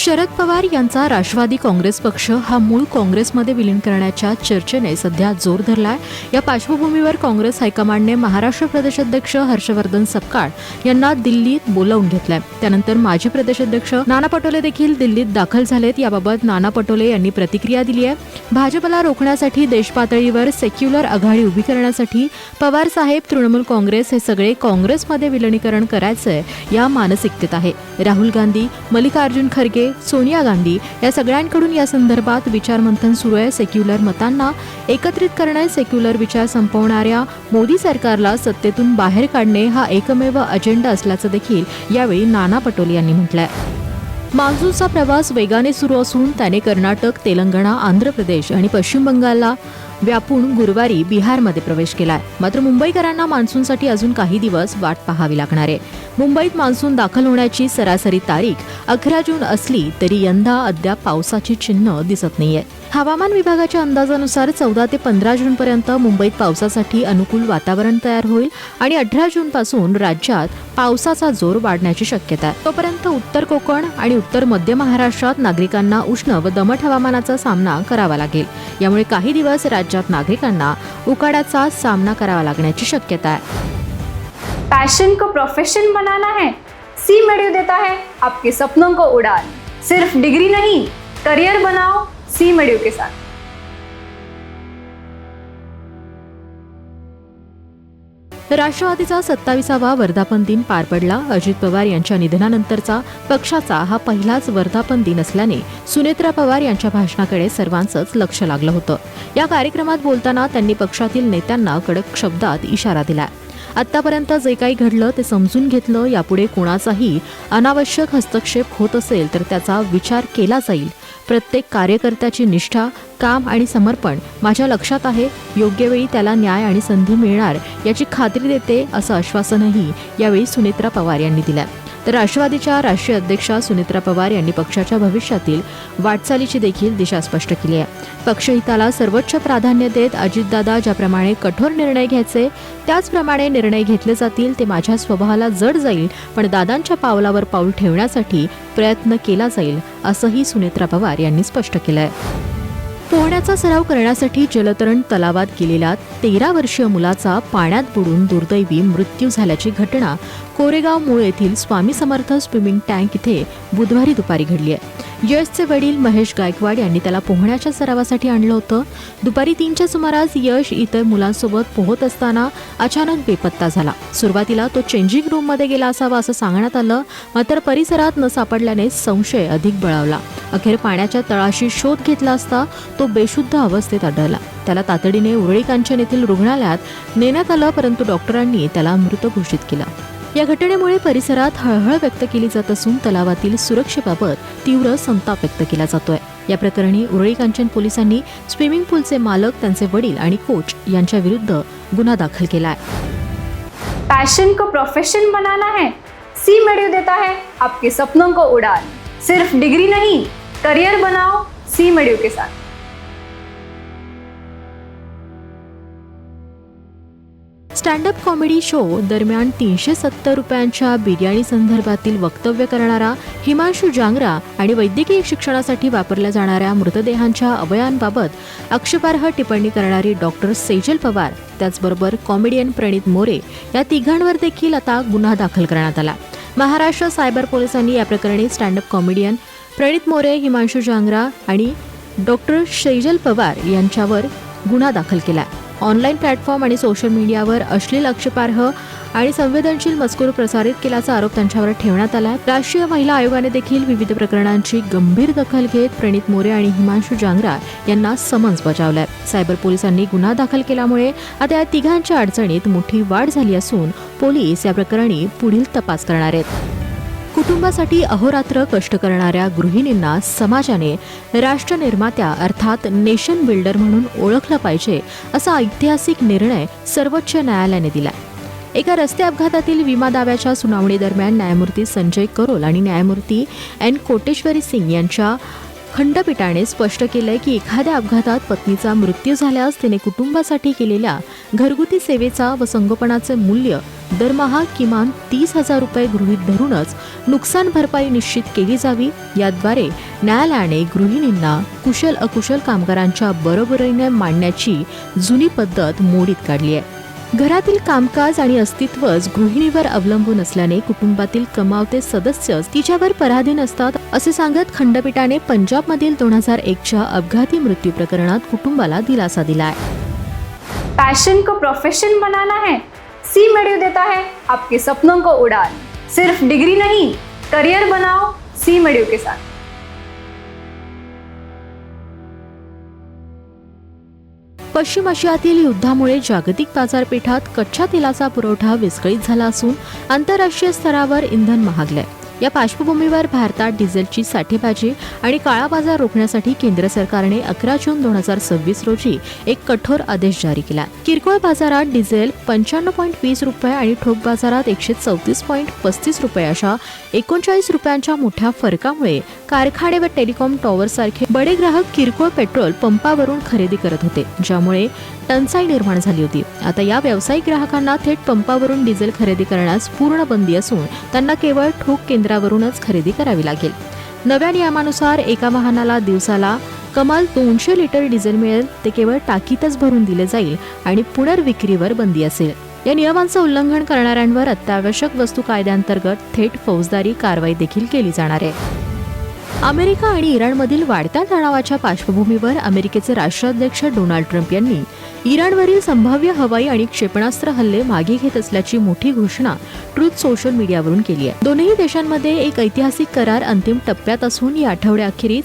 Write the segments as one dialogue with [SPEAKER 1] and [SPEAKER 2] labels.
[SPEAKER 1] शरद पवार यांचा राष्ट्रवादी काँग्रेस पक्ष हा मूळ काँग्रेसमध्ये विलीन करण्याच्या चर्चेने सध्या जोर धरलाय। या पार्श्वभूमीवर काँग्रेस हायकमांडने महाराष्ट्र प्रदेशाध्यक्ष हर्षवर्धन सपकाळ यांना दिल्लीत बोलावून घेतलंय। त्यानंतर माजी प्रदेशाध्यक्ष नाना पटोले देखील दिल्लीत दाखल झालेत। याबाबत नाना पटोले यांनी प्रतिक्रिया दिली आहे। भाजपला रोखण्यासाठी देशपातळीवर सेक्युलर आघाडी उभी करण्यासाठी पवार साहेब, तृणमूल काँग्रेस हे सगळे काँग्रेसमध्ये विलीनीकरण करायचंय या मानसिकतेत आहे। राहुल गांधी, मल्लिकार्जुन खरगे, सोनिया गांधी या सगळ्यांकडून या संदर्भात विचारमंथन सुरू आहे। सेक्युलर मतांना एकत्रित करणे, सेक्युलर विचार संपवणाऱ्या मोदी सरकारला सत्तेतून बाहेर काढणे हा एकमेव अजेंडा असल्याचं देखील यावेळी नाना पटोले यांनी म्हटलंय। मान्सूनचा प्रवास वेगाने सुरू असून त्याने कर्नाटक, तेलंगणा, आंध्र प्रदेश आणि पश्चिम बंगालला व्यापून गुरुवारी बिहारमध्ये प्रवेश केलाय। मात्र मुंबईकरांना मान्सूनसाठी अजून काही दिवस वाट पाहावी लागणार आहे। मुंबईत मान्सून दाखल होण्याची सरासरी तारीख 11 जून असली तरी यंदा अद्याप पावसाची चिन्ह दिसत नाहीये। हवामान विभागाच्या अंदाजानुसार 14 ते 15 जून पर्यंत मुंबईत पावसासाठी अनुकूल वातावरण तयार होईल आणि 18 जून पासून राज्यात पावसाचा जोर वाढण्याची शक्यता आहे। तोपर्यंत उत्तर कोकण आणि उत्तर मध्य महाराष्ट्रात नागरिकांना उष्ण व दमट हवामानाचा सामना करावा लागेल। यामुळे काही दिवस राज्यात नागरिकांना उकाड्याचा सामना करावा लागण्याची शक्यता आहे।
[SPEAKER 2] पैशन को प्रोफेशन बनाना है, सी मेडियो देता है आपके सपनों को उड़ान। सिर्फ डिग्री नहीं, करियर बनाओ सी मेडियो के साथ।
[SPEAKER 1] राष्ट्रवादीचा 27वा वर्धापन दिन पार पडला। अजित पवार यांच्या निधनानंतरचा पक्षाचा हा पहिलाच वर्धापन दिन असल्याने सुनेत्रा पवार यांच्या भाषणाकडे सर्वांचंच लक्ष लागलं होतं। या कार्यक्रमात बोलताना त्यांनी पक्षातील नेत्यांना कडक शब्दात इशारा दिला। आतापर्यंत जे काही घडलं ते समजून घेतलं। यापुढे कोणाचाही अनावश्यक हस्तक्षेप होत असेल तर त्याचा विचार केला जाईल। प्रत्येक कार्यकर्त्याची निष्ठा, काम आणि समर्पण माझ्या लक्षात आहे। योग्य वेळी त्याला न्याय आणि संधी मिळणार याची खात्री देते, असं आश्वासनही यावेळी सुनेत्रा पवार यांनी दिलं। तर राष्ट्रवादीच्या राष्ट्रीय अध्यक्षा सुनेत्रा पवार यांनी पक्षाच्या भविष्यातील वाटचालीची देखील दिशा स्पष्ट केली आहे। पक्षहिताला सर्वोच्च प्राधान्य देत अजितदादा ज्याप्रमाणे कठोर निर्णय घ्यायचे त्याचप्रमाणे निर्णय घेतले जातील। ते माझ्या स्वभावाला जड जाईल, पण दादांच्या पावलावर पाऊल ठेवण्यासाठी प्रयत्न केला जाईल, असंही सुनेत्रा पवार यांनी स्पष्ट केलंय। पोहण्याचा सराव करण्यासाठी जलतरण तलावात गेलेल्या 13 वर्षीय मुलाचा पाण्यात बुडून दुर्दैवी मृत्यू झाल्याची घटना कोरेगाव मूळ येथील स्वामी समर्थ स्विमिंग टँक इथे बुधवारी दुपारी घडली आहे। यशचे वडील महेश गायकवाड यांनी त्याला पोहण्याच्या सरावासाठी आणलं होतं। दुपारी 3च्या सुमारास यश इतर मुलांसोबत पोहत असताना अचानक बेपत्ता झाला। सुरुवातीला तो चेंजिंग रूममध्ये गेला असावा असं सांगण्यात आलं, मात्र परिसरात न सापडल्याने संशय अधिक बळावला। अखेर पाण्याच्या तळाशी शोध घेतला असता तो बेशुद्ध अवस्थेत आढळला। त्याला तातडीने उरळी कांचन येथील रुग्णालयात नेण्यात आलं, परंतु डॉक्टरांनी त्याला मृत घोषित केला। या घटनेमुळे परिसरात हळहळ व्यक्त केली जात असून तलावातील सुरक्षेबाबत तीव्र संताप व्यक्त केला जातोय। या प्रकरणी उरळी कांचन पोलिसांनी स्विमिंग पूलचे मालक, त्यांचे वडील आणि कोच यांच्या विरुद्ध गुन्हा दाखल केलाय।
[SPEAKER 2] पैशन को प्रोफेशन बनाना है, सी मेडियो देता है आपके सपनों को उड़ान। सिर्फ डिग्री नहीं, करियर बनाओ सी मेडियो के साथ।
[SPEAKER 1] स्टँडअप कॉमेडी शो दरम्यान 370 रुपयांच्या बिर्याणी संदर्भातील वक्तव्य करणारा हिमांशू जांगरा आणि वैद्यकीय शिक्षणासाठी वापरल्या जाणाऱ्या मृतदेहांच्या अवयवांबाबत आक्षेपार्ह टिप्पणी करणारी डॉक्टर सेजल पवार, त्याचबरोबर कॉमेडियन प्रणित मोरे या तिघांवर देखील आता गुन्हा दाखल करण्यात आला। महाराष्ट्र सायबर पोलिसांनी या प्रकरणी स्टँडअप कॉमेडियन प्रणित मोरे, हिमांशू जांगरा आणि डॉक्टर सेजल पवार यांच्यावर गुन्हा दाखल केला। ऑनलाईन प्लॅटफॉर्म आणि सोशल मीडियावर अश्लील, आक्षेपार्ह आणि संवेदनशील मजकूर प्रसारित केल्याचा आरोप त्यांच्यावर ठेवण्यात आला। राष्ट्रीय महिला आयोगाने देखील विविध प्रकरणांची गंभीर दखल घेत प्रणित मोरे आणि हिमांशू जांगरा यांना समन्स बजावलंय। सायबर पोलिसांनी गुन्हा दाखल केल्यामुळे आता या तिघांच्या अडचणीत मोठी वाढ झाली असून पोलीस या प्रकरणी पुढील तपास करणार आहेत। कुटुंबासाठी अहोरात्र कष्ट करणाऱ्या गृहिणींना समाजाने राष्ट्रनिर्मात्या अर्थात नेशन बिल्डर म्हणून ओळखलं पाहिजे, असा ऐतिहासिक निर्णय सर्वोच्च न्यायालयाने दिला। एका रस्ते अपघातातील विमा दाव्याच्या सुनावणी दरम्यान न्यायमूर्ती संजय करोल आणि न्यायमूर्ती एन कोटेश्वरी सिंग यांच्या खंडपीठाने स्पष्ट केलंय की एखाद्या अपघातात पत्नीचा मृत्यू झाल्यास तिने कुटुंबासाठी केलेल्या घरगुती सेवेचा व संगोपनाचे मूल्य दरमहा किमान 30,000 रुपये गृहीत धरूनच नुकसान भरपाई निश्चित केली जावी. याद्वारे न्यायालयाने गृहिणींना कुशल अकुशल कामगारांच्या बरोबरीने मांडण्याची जुनी पद्धत मोडीत काढली आहे. घरातील कामकाज आणि अस्तित्वच गृहिणीवर अवलंबून असल्याने कुटुंबातील कमावते सदस्यच तिच्यावर पराधीन असतात असे सांगत खंडपीठाने पंजाबमधील 2001च्या अपघाती मृत्यू प्रकरणात कुटुंबाला दिलासा दिलाय.
[SPEAKER 2] पैशन को प्रोफेशन बनाना है, सी मेड्यू देता है आपके सपनों को उड़ान. सिर्फ डिग्री नहीं, करियर बनाओ सी मेड्यू के साथ.
[SPEAKER 1] पश्चिम आशियातील युद्धामुळे जागतिक बाजारपेठात कच्च्या तेलाचा पुरवठा विस्कळीत झाला असून आंतरराष्ट्रीय स्तरावर इंधन महागलंय. या पार्श्वभूमीवर भारतात डिझेलची साठेबाजी आणि काळा बाजार रोखण्यासाठी केंद्र सरकारने 11 जून 2026 रोजी एक कठोर आदेश जारी केला. किरकोळ बाजारात डिझेल 95.20 रुपये आणि ठोक बाजारात 134.35 रुपये अशा 39 रुपयांच्या मोठ्या फरकामुळे कारखाने व टेलिकॉम टॉवर सारखे बडे ग्राहक किरकोळ पेट्रोल पंपावरून खरेदी करत होते, ज्यामुळे टंचाई निर्माण झाली होती. आता या व्यावसायिक ग्राहकांना थेट पंपावरून डिझेल खरेदी करण्यास पूर्ण बंदी असून त्यांना केवळ ठोक केंद्रावरूनच खरेदी करावी लागेल. नव्या नियमानुसार एका वाहनाला दिवसाला कमाल 200 लिटर डिझेल मिळेल. ते केवळ टाकीतच भरून दिले जाईल आणि पुनर्विक्रीवर बंदी असेल. या नियमांचं उल्लंघन करणाऱ्यांवर अत्यावश्यक वस्तू कायद्याअंतर्गत थेट फौजदारी कारवाई देखील केली जाणार आहे. अमेरिका आणि इराणमधील वाढत्या तणावाच्या पार्श्वभूमीवर अमेरिकेचे राष्ट्राध्यक्ष डोनाल्ड ट्रम्प यांनी इराणवरील संभाव्य हवाई आणि क्षेपणास्त्र हल्ले मागे घेत असल्याची मोठी घोषणा ट्रुथ सोशल मीडियावरून केली आहे. दोन्ही देशांमध्ये एक ऐतिहासिक करार अंतिम टप्प्यात असून या आठवड्याअखेरीच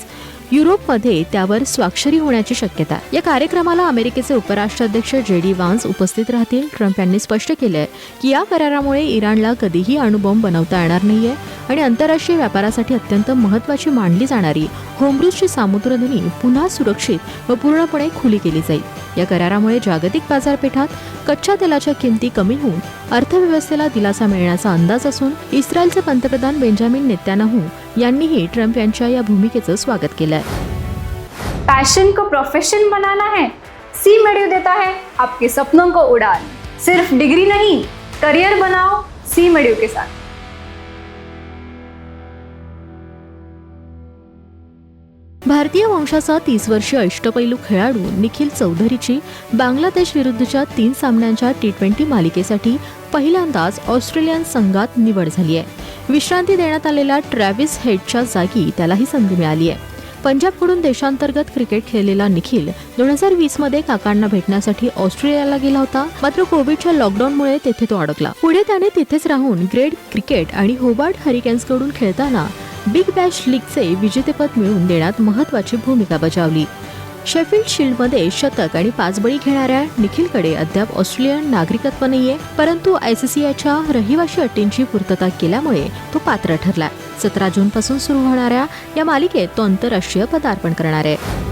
[SPEAKER 1] युरोपमध्ये त्यावर स्वाक्षरी होण्याची शक्यता आहे. या कार्यक्रमाला अमेरिकेचे उपराष्ट्राध्यक्ष JD व्हान्स उपस्थित राहतील. ट्रम्प यांनी स्पष्ट केलंय की या करारामुळे इराणला कधीही अणुबॉम्ब बनवता येणार नाहीये आणि आंतरराष्ट्रीय व्यापारासाठी अत्यंत महत्त्वाची मानली जाणारी होर्मुझची सामुद्रधुनी पुन्हा सुरक्षित व पूर्णपणे खुली केली जाईल. या करारामुळे जागतिक बाजारपेठात कच्च्या तेलाच्या किमती कमी होऊन अर्थव्यवस्थेला दिलासा मिळण्याचा अंदाज असून इस्रायलचे पंतप्रधान बेंजामिन नेत्यानाहू यांनीही ट्रम्प यांच्या या भूमिकेचं स्वागत केलंय.
[SPEAKER 2] पैशन को प्रोफेशन बनाना है, सी मेड्यू देता है आपके सपनों को उड़ान. सिर्फ डिग्री नहीं, करियर बनाओ सी मेड्यू के साथ.
[SPEAKER 1] भारतीय वंशाचा 30 वर्षीय अष्टपैलू खेळाडू निखिल चौधरीची बांगलादेश विरुद्धच्या 3 सामन्यांच्या T20 मालिकेसाठी पहिल्यांदाच ऑस्ट्रेलियन संघात निवड झाली आहे. विश्रांती देण्यात आलेल्या ट्रॅव्हिस हेडच्या जागी त्याला ही संधी मिळाली आहे. पंजाबकडून देशांतर्गत क्रिकेट खेळलेला निखिल 2020 मध्ये काकांना भेटण्यासाठी ऑस्ट्रेलियाला गेला होता. मात्र कोविडच्या लॉकडाऊनमुळे तेथे तो अडकला. पुढे त्याने तिथेच राहून ग्रेड क्रिकेट आणि होबार्ट हरिकेन्सकडून खेळताना बिग बॅश लीगचे विजेतेपद मिळवून देण्यात महत्त्वाची भूमिका बजावली. शेफील्ड शील्डमध्ये शतक आणि 5 बळी घेणाऱ्या निखिलकडे अद्याप ऑस्ट्रेलियन नागरिकत्व नाहीये, परंतु ICCIच्या रहिवाशी अटींची पूर्तता केल्यामुळे तो पात्र ठरला. 17 जूनपासून सुरू होणाऱ्या या मालिकेत तो आंतरराष्ट्रीय पदार्पण करणार आहे.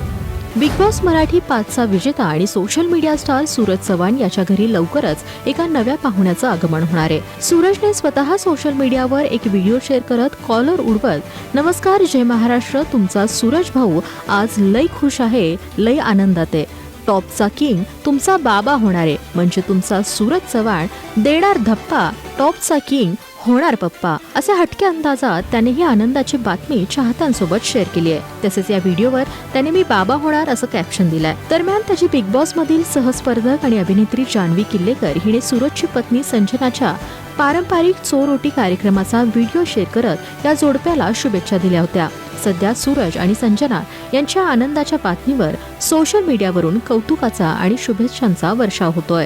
[SPEAKER 1] बिग बॉस मराठी 5चा विजेता आणि social media star Suraj Chavan याच्या घरी लवकरच एका नव्या पाहुण्याचं आगमन होणार आहे. सूरजने स्वतः सोशल मीडियावर एक व्हिडिओ शेअर करत कॉलर उडवत, नमस्कार जय महाराष्ट्र, तुमचा सूरज भाऊ आज लय खुश आहे, लय आनंदात आहे. टॉपचा किंग तुमचा बाबा होणार आहे, म्हणजे तुमचा सूरज चव्हाण देणार धप्पा, टॉपचा किंग होणार पप्पा. अशा हटक्या अंदाजात त्याने ही आनंदाची बातमी चाहत्यांसोबत शेअर केली आहे. तसेच या व्हिडिओवर त्याने मी बाबा होणार असं कॅप्शन दिलंय. दरम्यान त्याची बिग बॉस मधील सहस्पर्धक आणि अभिनेत्री जान्हवी किल्लेकर हिने सूरजची पत्नी संजनाच्या पारंपरिक चोरोटी कार्यक्रमाचा व्हिडिओ शेअर करत या जोडप्याला शुभेच्छा दिल्या होत्या. सध्या सूरज आणि संजना यांच्या आनंदाच्या बातमीवर सोशल मीडियावरून कौतुकाचा आणि शुभेच्छांचा वर्षाव होतोय.